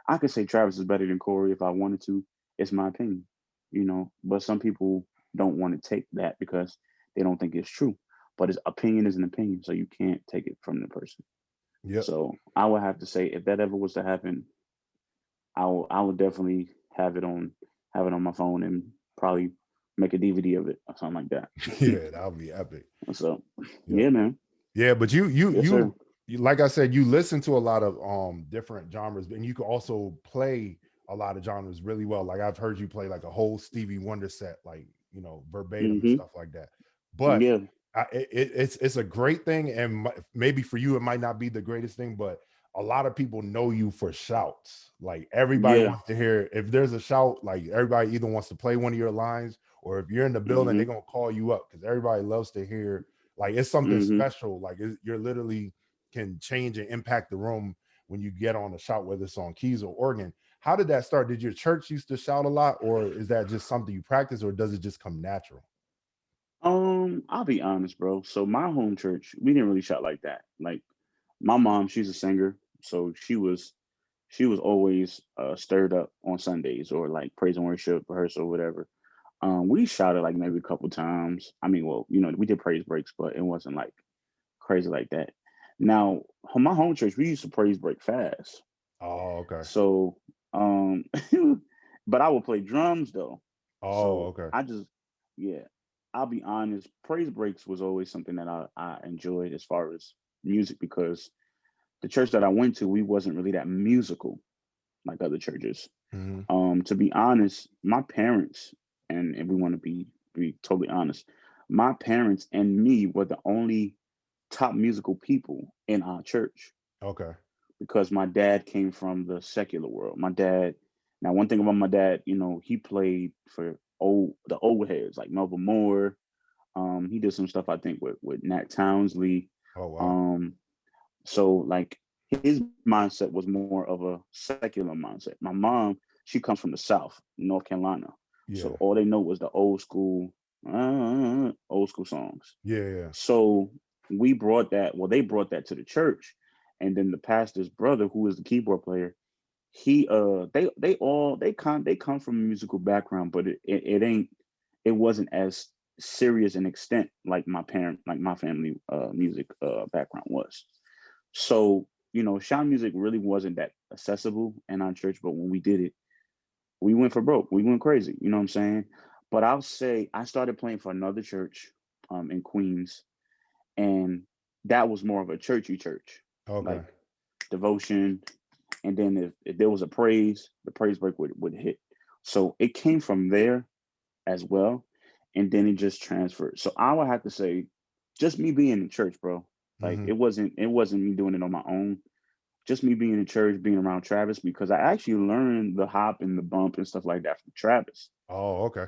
I could say Travis is better than Corey if I wanted to. It's my opinion, but some people don't want to take that because they don't think it's true. But his opinion is an opinion, so you can't take it from the person. yep, So I would have to say if that ever was to happen, I would definitely have it on my phone and probably make a DVD of it or something like that. yeah. That would be epic. So Yep. yeah, man. Yeah, but Yes, sir. like I said, you listen to a lot of different genres, and you can also play a lot of genres really well. Like I've heard you play like a whole Stevie Wonder set, like verbatim and Mm-hmm. stuff like that. But Yeah. It's a great thing, and maybe for you it might not be the greatest thing, but a lot of people know you for shouts. Like everybody Yeah. wants to hear if there's a shout. Like everybody either wants to play one of your lines, or if you're in the building, they're Mm-hmm. gonna call you up because everybody loves to hear. Like it's something Mm-hmm. special. Like you're literally can change and impact the room when you get on a shout, whether it's on keys or organ. How did that start? Did your church used to shout a lot, or is that just something you practice, or does it just come natural? I'll be honest, bro. So my home church, we didn't really shout like that. Like my mom, she's a singer, so she was always stirred up on Sundays or like praise and worship rehearsal or whatever. We shouted like maybe a couple times. I mean, well, we did praise breaks, but it wasn't like crazy like that. Now, my home church, we used to praise break fast. Oh, okay. So, um, but I would play drums though. Oh, So okay. I just, yeah, I'll be honest. Praise breaks was always something that I enjoyed as far as music because the church that I went to, we wasn't really that musical like other churches. Mhm. To be honest, my parents, and we want to be totally honest, my parents and me were the only top musical people in our church Okay. because my dad came from the secular world. My dad, now one thing about my dad, he played for the old heads like Melvin Moore. He did some stuff I think with Nat Townsley. Oh, wow. Um, so like his mindset was more of a secular mindset. My mom, she comes from the South, North Carolina. So Yeah. all they know was the old school songs. Yeah, yeah. So we brought that, well, they brought that to the church. And then the pastor's brother, who is the keyboard player, he they come from a musical background, but it wasn't as serious an extent like my family music background was. So, shout music really wasn't that accessible in our church, but when we did it, we went for broke. We went crazy. You know what I'm saying? But I'll say I started playing for another church in Queens, and that was more of a churchy church, Okay. like devotion. And then if there was a praise, the praise break would hit. So it came from there as well. And then it just transferred. So I would have to say, just me being in church, bro. Like Mhm. it wasn't me doing it on my own. Just me being in church, being around Travis, because I actually learned the hop and the bump and stuff like that from Travis. Oh, okay.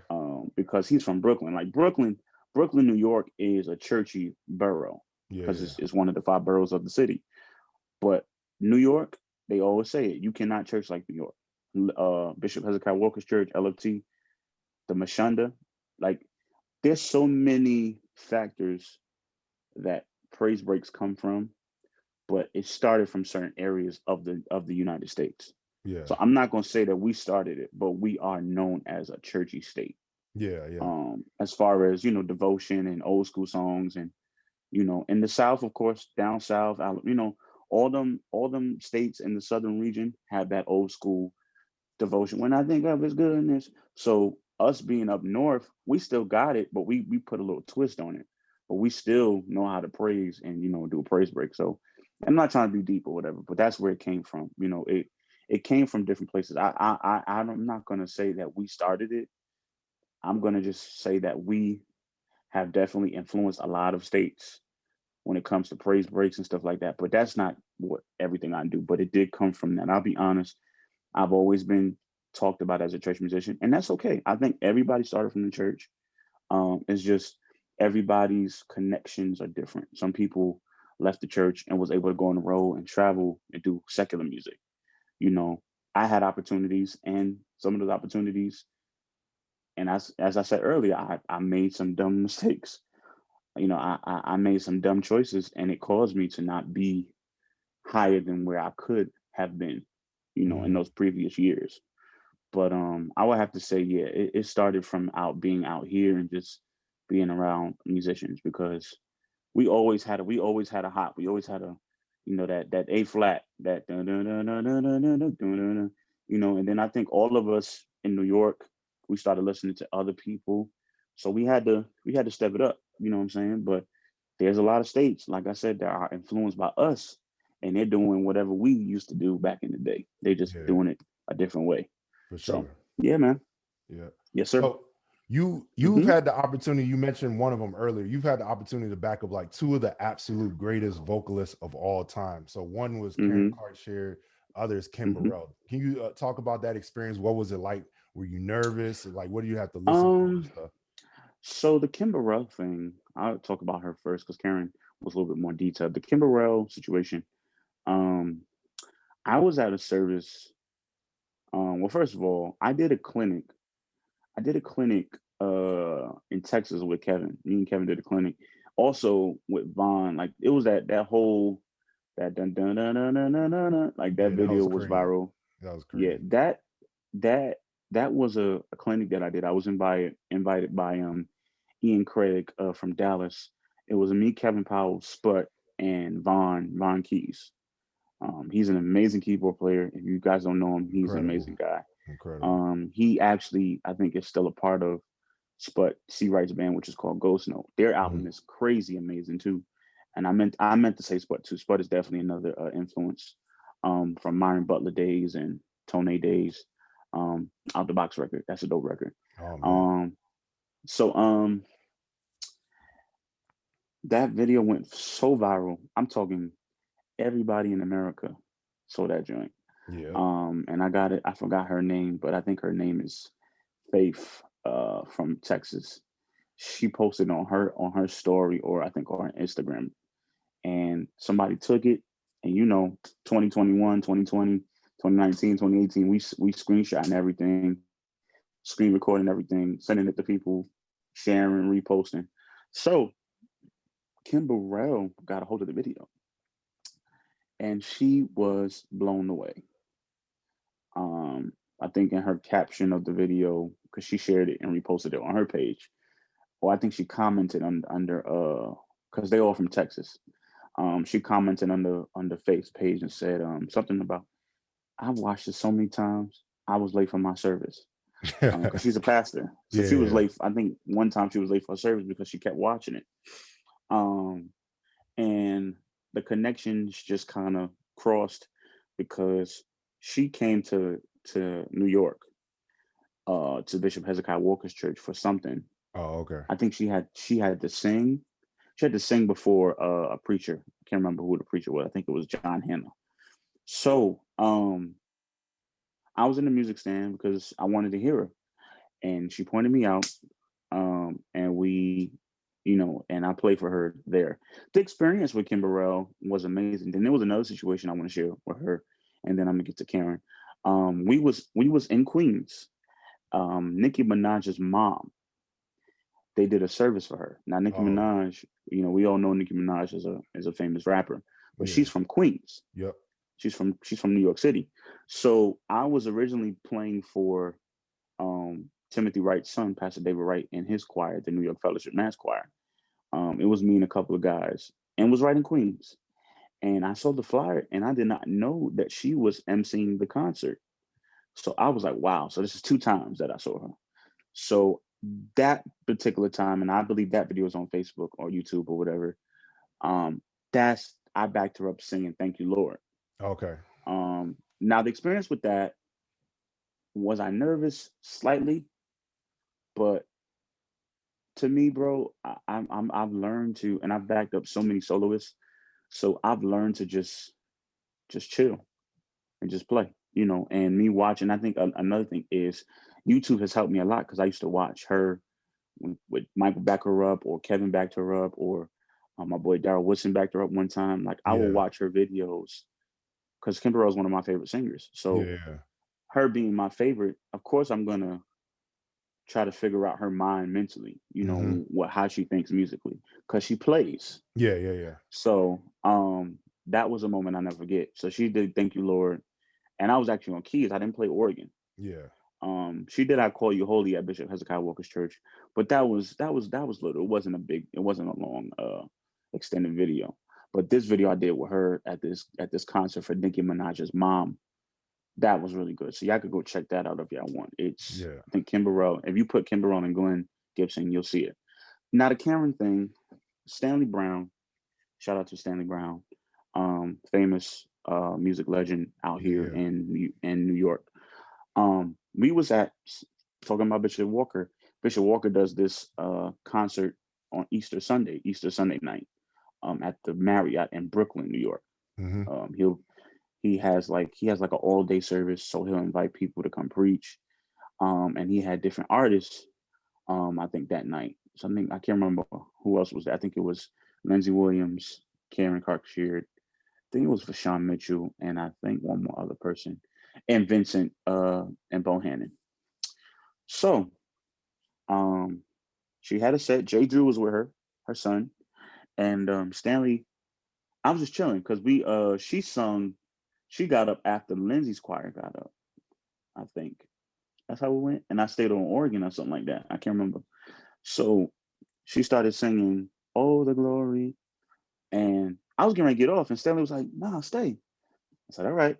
Because he's from Brooklyn. Like Brooklyn, New York is a churchy borough Yeah, because yeah. it's one of the five boroughs of the city. But New York, they always say it. You cannot church like New York. Bishop Hezekiah Walker's church, LFT, the Mashunda. Like, there's so many factors that praise breaks come from, but it started from certain areas of the United States. Yeah. So I'm not gonna say that we started it, but we are known as a churchy state. Yeah, yeah. As far as devotion and old school songs, and in the South, of course, down south, all them states in the southern region have that old school devotion. When I think of his goodness, so us being up north, we still got it, but we put a little twist on it. But we still know how to praise and do a praise break. So I'm not trying to be deep or whatever, but that's where it came from. It came from different places. I'm not gonna say that we started it. I'm gonna just say that we have definitely influenced a lot of states when it comes to praise breaks and stuff like that. But that's not what everything I do. But it did come from that. I'll be honest. I've always been talked about as a church musician, and that's okay. I think everybody started from the church. It's just everybody's connections are different. Some people left the church and was able to go on the road and travel and do secular music. You know, I had opportunities, and some of those opportunities, and as I said earlier, I made some dumb mistakes. I made some dumb choices, and it caused me to not be higher than where I could have been, in Mhm. those previous years. But I would have to say, yeah, it started from being out here and just being around musicians because we always had a hop. We always had a that A flat, that dun, dun, dun, dun, dun, dun, dun, dun, dun, dun, and then I think all of us in New York, we started listening to other people. So we had to step it up, you know what I'm saying? But there's a lot of states, like I said, that are influenced by us, and they're doing whatever we used to do back in the day. They just Yeah, doing it a different way. for So sure. yeah, man. Yeah. Yes, sir. So You've had the opportunity. You mentioned one of them earlier. You've had the opportunity to back up like two of the absolute greatest vocalists of all time. So one was Karen Cartier, others Kim Burrell. Can you talk about that experience? What was it like? Were you nervous? Like, what do you have to listen to and stuff? So the Kim Burrell thing, I'll talk about her first because Karen was a little bit more detailed. The Kim Burrell situation, um, I was at a service. Well, first of all, I did a clinic. I did a clinic in Texas with Kevin. Me and Kevin did a clinic. Also with Vaughn. Like it was that whole that dun dun dun dun dun dun dun, dun like that Yeah, that video was was crazy. viral. That was Yeah, crazy. that was a clinic that I did. I was invited by Ian Craig from Dallas. It was me, Kevin Powell, Sput, and Vaughn Keys. He's an amazing keyboard player. If you guys don't know him, he's an Incredible. amazing guy. Incredible. He actually, I think, is still a part of Sput C. Wright's band, which is called Ghost Note. Their album is crazy amazing too. And I meant to say Sput too. Sput is definitely another influence from Myron Butler days and Tone days. Out the Box record. That's a dope record. Oh man. So that video went so viral. I'm talking everybody in America saw that joint. Yeah. And I got it. I forgot her name, but I think her name is Faith from Texas. She posted on her story, or I think on her Instagram, and somebody took it. And 2021, 2020, 2019, 2018, we screenshotting everything, screen recording everything, sending it to people, sharing, reposting. So Kim Burrell got a hold of the video, and she was blown away. I think in her caption of the video, because she shared it and reposted it on her page, or I think she commented under because they all from Texas. She commented on the Faith's page and said something about, I've watched it so many times. I was late for my service because she's a pastor, so she was late. I think one time she was late for her service because she kept watching it, and the connections just kind of crossed because she came to New York to Bishop Hezekiah Walker's church for something. Oh, okay. I think she had to sing. She had to sing before a preacher. I can't remember who the preacher was. I think it was John Hannah. So I was in the music stand because I wanted to hear her, and she pointed me out, and we, and I played for her there. The experience with Kim Burrell was amazing. Then there was another situation I want to share with her, and then I'm gonna get to Karen. We was in Queens. Nicki Minaj's mom, they did a service for her. Now Nicki Minaj, we all know Nicki Minaj is a famous rapper, but she's from Queens. Yep. She's from New York City. So I was originally playing for Timothy Wright's son, Pastor David Wright, and his choir, the New York Fellowship Mass Choir. It was me and a couple of guys, and was right in Queens. And I saw the flyer, and I did not know that she was emceeing the concert. So I was like, wow. So this is 2 times that I saw her. So that particular time, and I believe that video is on Facebook or YouTube or whatever. I backed her up singing "Thank You, Lord." Okay. Now the experience with that, was I nervous? Slightly, but to me, bro, I've learned to, and I've backed up so many soloists, so I've learned to just chill and just play, And me watching, I think another thing is YouTube has helped me a lot because I used to watch her with Michael back her up, or Kevin backed her up, or my boy Daryl Woodson backed her up one time. Like I will watch her videos because Kim Burrell is one of my favorite singers. So her being my favorite, of course, I'm gonna try to figure out her mind mentally, how she thinks musically, because she plays. Yeah. So that was a moment I never forget. So she did "Thank You, Lord," and I was actually on keys. I didn't play organ. Yeah. She did "I Call You Holy" at Bishop Hezekiah Walker's church, but that was little. It wasn't a long extended video. But this video I did with her at this concert for Nicki Minaj's mom, that was really good. So y'all could go check that out if y'all want. It's I think Kim Burrell. If you put Kim Burrell and Glenn Gibson, you'll see it. Now the Karen thing, Stanley Brown. Shout out to Stanley Brown, famous music legend out here in New York. We was talking about Bishop Walker. Bishop Walker does this concert on Easter Sunday night, at the Marriott in Brooklyn, New York. Mm-hmm. He has like an all day service, so he'll invite people to come preach. And he had different artists. I think that night. So I can't remember who else was there. I think it was Lindsey Williams, Karen Clark Sheard. I think it was Vashawn Mitchell, and I think one more other person, and Vincent and Bohannon. So um, she had a set. Jay Drew was with her son, and Stanley. I was just chilling because she got up after Lindsay's choir got up. I think that's how it went, and I stayed on Oregon or something like that. I can't remember. So she started singing "Oh the Glory," and I was getting ready to get off, and Stanley was like, "Nah, stay." I said, "All right."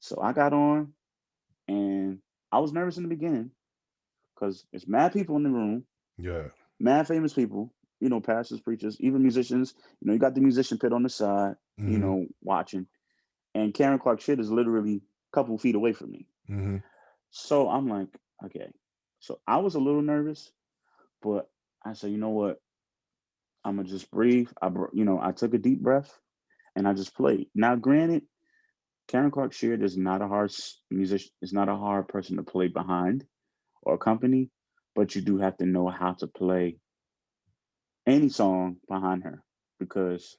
So I got on, and I was nervous in the beginning because it's mad people in the room, Yeah. mad famous people, pastors, preachers, even musicians. You got the musician pit on the side, Mm-hmm. watching. And Karen Clark shit is literally a couple feet away from me. Mm-hmm. So I'm like, okay. So I was a little nervous, but I said, you know what? I'm gonna just breathe. I took a deep breath and I just played. Now, granted, Karen Clark Sheard is not a hard musician. It's not a hard person to play behind or accompany, but you do have to know how to play any song behind her because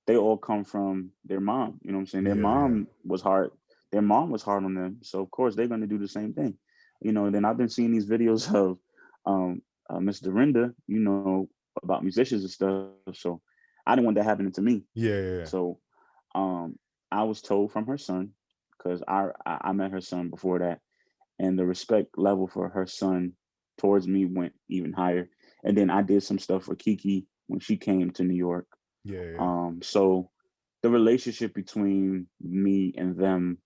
they all come from their mom. You know what I'm saying? Their Yeah, yeah. mom was hard. Their mom was hard on them. So of course they're going to do the same thing. And then I've been seeing these videos of Miss Dorinda, about musicians and stuff. So I didn't want that happening to me. Yeah, yeah, yeah. So um, I was told from her son, because I met her son before that, and the respect level for her son towards me went even higher. And then I did some stuff for Kiki when she came to New York. Yeah, yeah. So the relationship between me and them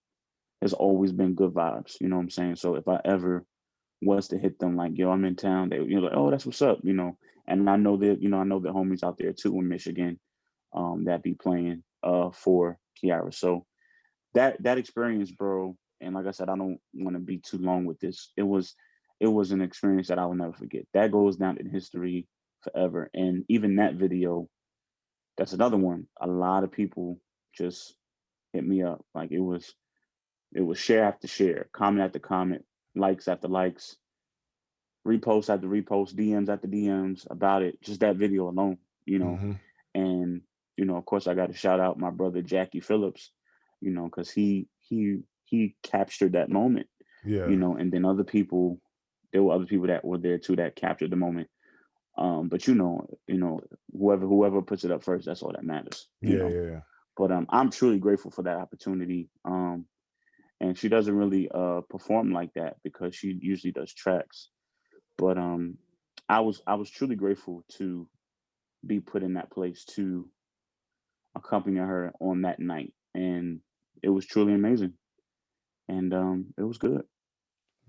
has always been good vibes. You know what I'm saying? So if I ever was to hit them like, yo, I'm in town, they, like, oh, that's what's up. And I know the homies out there too in Michigan, that be playing for Kiara. So that experience, bro, and like I said, I don't want to be too long with this. It was an experience that I will never forget. That goes down in history forever. And even that video, that's another one. A lot of people just hit me up. Like it was share after share, comment after comment, likes after likes, repost after repost, DMs after DMs about it. Just that video alone, you know. Mm-hmm. And of course, I got to shout out my brother Jackie Phillips, because he captured that moment, Yeah. and then there were other people that were there too that captured the moment. But whoever puts it up first, that's all that matters. Yeah, yeah. But I'm truly grateful for that opportunity. And she doesn't really perform like that because she usually does tracks. But I was truly grateful to be put in that place to accompany her on that night, and it was truly amazing. And it was good.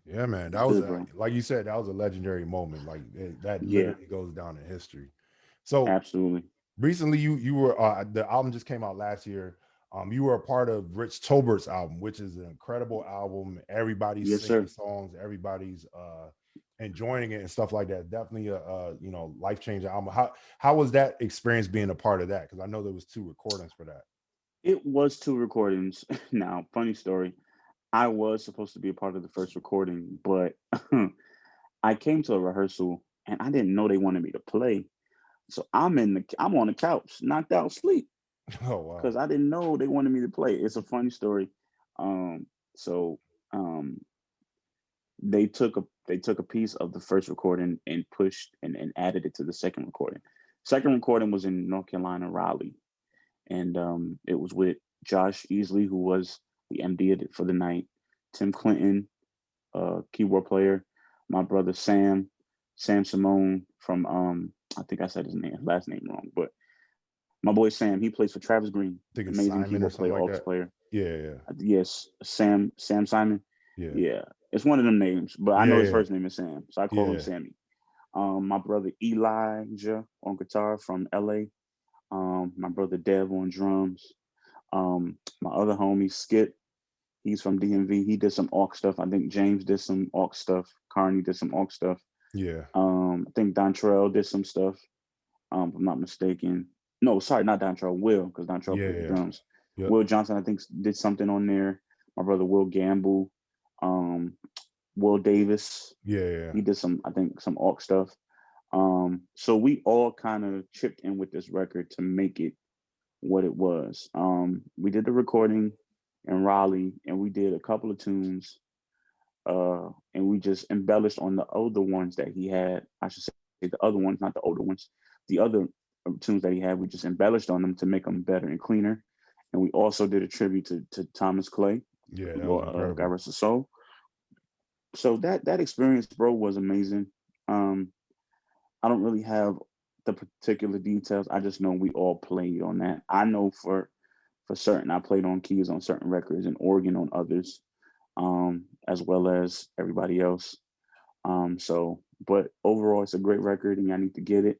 Yeah, man. It was That was good, bro. like you said, that was a legendary moment. Like that Yeah, literally goes down in history. So absolutely. recently you were the album just came out last year. You were a part of Rich Tobert's album, which is an incredible album. Everybody's Yes, singing sir. songs, everybody's enjoying it and stuff like that. Definitely a life-changing album. How was that experience being a part of that? Because I know there was 2 recordings for that. It was 2 recordings. Now, funny story. I was supposed to be a part of the first recording, but I came to a rehearsal and I didn't know they wanted me to play. So I'm on the couch, knocked out sleep Oh wow. because I didn't know they wanted me to play. It's a funny story. So um, they took a piece of the first recording and pushed and added it to the second recording. Second recording was in North Carolina, Raleigh, and it was with Josh Easley, who was the MD for the night, Tim Clinton, keyboard player, my brother Sam Simone from I think I said his last name wrong, but my boy Sam, he plays for Travis Green, I think it's amazing Simon or keyboard something player, like aux that. player. Yeah, yeah, Yes, Sam Simon. yeah, Yeah, it's one of them names, but I know his yeah, first name is Sam, so I call him yeah, Sammy. My brother Elijah on guitar from LA. My brother Dev on drums. My other homie Skip, he's from DMV. He did some aux stuff. I think James did some aux stuff. Carney did some aux stuff. Yeah. I think Dontrell did some stuff. If I'm not mistaken. No, sorry, not Dontrell. Will, because Dontrell Yeah. played the Yeah. drums. Yep. Will Johnson, I think, did something on there. My brother Will Gamble, um, Will Davis. Yeah. Yeah. He did some, I think, some Orc stuff. So we all kind of chipped in with this record to make it what it was. We did the recording in Raleigh, and we did a couple of tunes, and we just embellished on the older ones that he had. I should say the other ones, not the older ones. The other tunes that he had, we just embellished on them to make them better and cleaner. And we also did a tribute to Thomas Clay, Yeah. That was God incredible. rest his soul. So that experience, bro, was amazing. Um, I don't really have the particular details. I just know we all played on that. I know for certain I played on keys on certain records and organ on others, as well as everybody else. But overall, it's a great record, and I need to get it.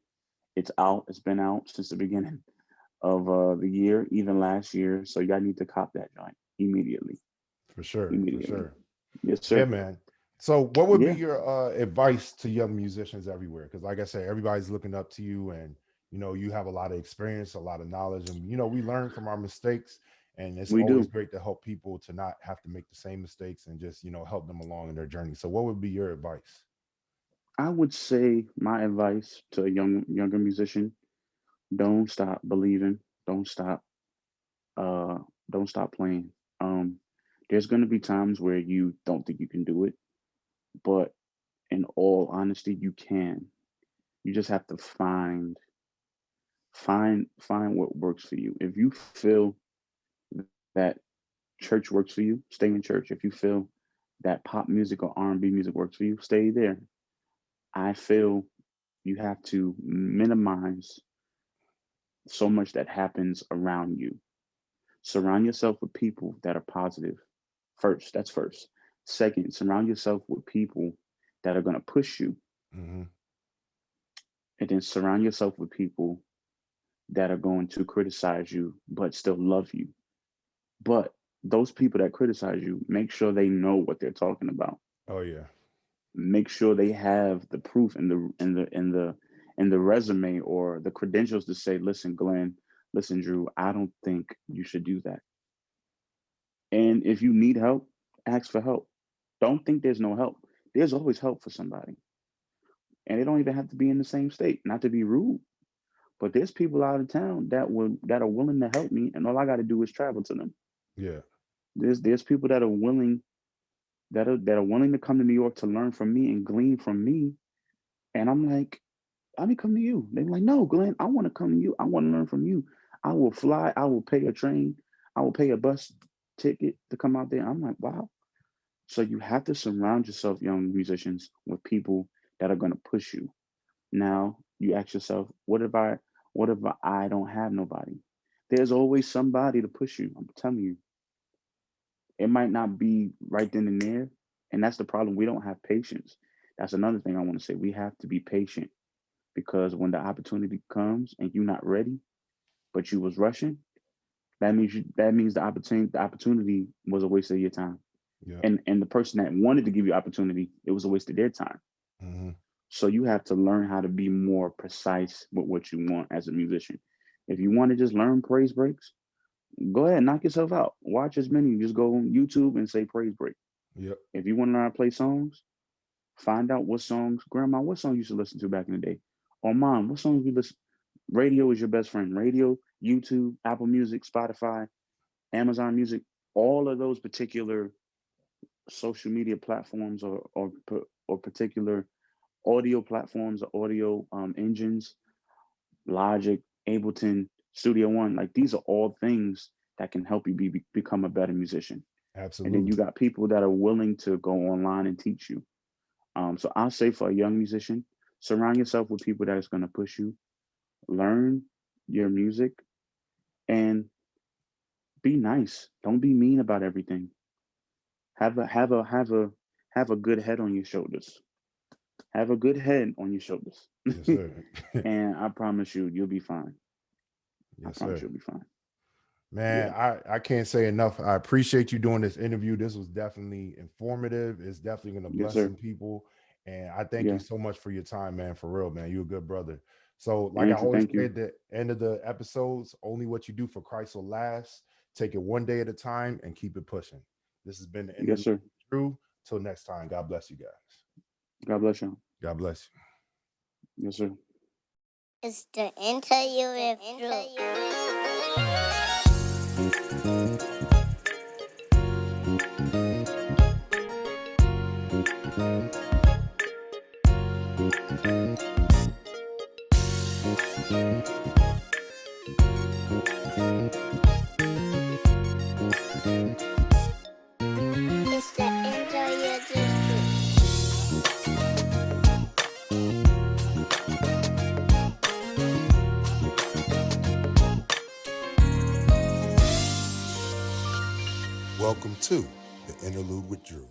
It's out. It's been out since the beginning of the year, even last year. So y'all need to cop that joint immediately. For sure. For Immediately. sure. Yes, Yeah, sir. man. So, what would be Yeah, your advice to young musicians everywhere? Because, like I said, everybody's looking up to you, and you have a lot of experience, a lot of knowledge, and we learn from our mistakes. And it's we always do. great to help people to not have to make the same mistakes and just help them along in their journey. So, what would be your advice? I would say my advice to a younger musician: don't stop believing. Don't stop. Uh, don't stop playing. Um, there's going to be times where you don't think you can do it, but in all honesty, you can. You just have to find what works for you. If you feel that church works for you, stay in church. If you feel that pop music or R&B music works for you, stay there. I feel you have to minimize so much that happens around you. Surround yourself with people that are positive. First, that's first. Second, surround yourself with people that are going to push you. Hmm. And then surround yourself with people that are going to criticize you, but still love you. But those people that criticize you, make sure they know what they're talking about. Oh yeah, Make sure they have the proof in the resume or the credentials to say, listen, Glenn, listen, Drew, I don't think you should do that. And if you need help, ask for help. Don't think there's no help. There's always help for somebody. And they don't even have to be in the same state. Not to be rude, but there's people out of town that are willing to help me, and all I got to do is travel to them. yeah, There's people that are willing to come to New York to learn from me and glean from me. And I'm like, let me come to you. They're like, no, Glenn, I want to come to you. I want to learn from you. I will fly. I will pay a train. I will pay a bus ticket to come out there. I'm like, wow. So you have to surround yourself, young musicians, with people that are going to push you. Now you ask yourself, what if I don't have nobody? There's always somebody to push you. I'm telling you, it might not be right then and there. And that's the problem. We don't have patience. That's another thing I want to say. We have to be patient because when the opportunity comes and you're not ready, but you was rushing, that means the opportunity was a waste of your time. yeah. And the person that wanted to give you opportunity, it was a waste of their time. Hmm. So you have to learn how to be more precise with what you want as a musician. If you want to just learn praise breaks, go ahead, knock yourself out. Watch as many. Just go on YouTube and say praise break. Yep. If you want to learn how to play songs, find out what songs, grandma, what songs you used to listen to back in the day. Or mom, what songs we listen. Radio is your best friend. Radio, YouTube, Apple Music, Spotify, Amazon Music, all of those particular social media platforms or particular audio platforms or audio engines, Logic, Ableton, Studio One, like these are all things that can help you become a better musician. And then you Absolutely. got people that are willing to go online and teach you. So I'll say for a young musician, surround yourself with people that is going to push you, learn your music, and be nice. Don't be mean about everything. Have a good head on your shoulders. Have a good head on your shoulders. Yes, sir. And I promise you, you'll be fine. I Yes, promise sir. you'll be fine. Man, Yeah. I can't say enough. I appreciate you doing this interview. This was definitely informative. It's definitely going to Yes, bless sir. some people. And I thank Yeah. you so much for your time, man. For real, man. You're a good brother. So, like I Andrew, always thank say you. at the end of the episodes, only what you do for Christ will last. Take it one day at a time and keep it pushing. This has been the Yes, Interlude sir. with Drew. Till next time, God bless you guys. God bless you. God bless you. Yes, sir. It's the Interlude with Drew. It's the Interlude with Welcome to the Interlude with Drew.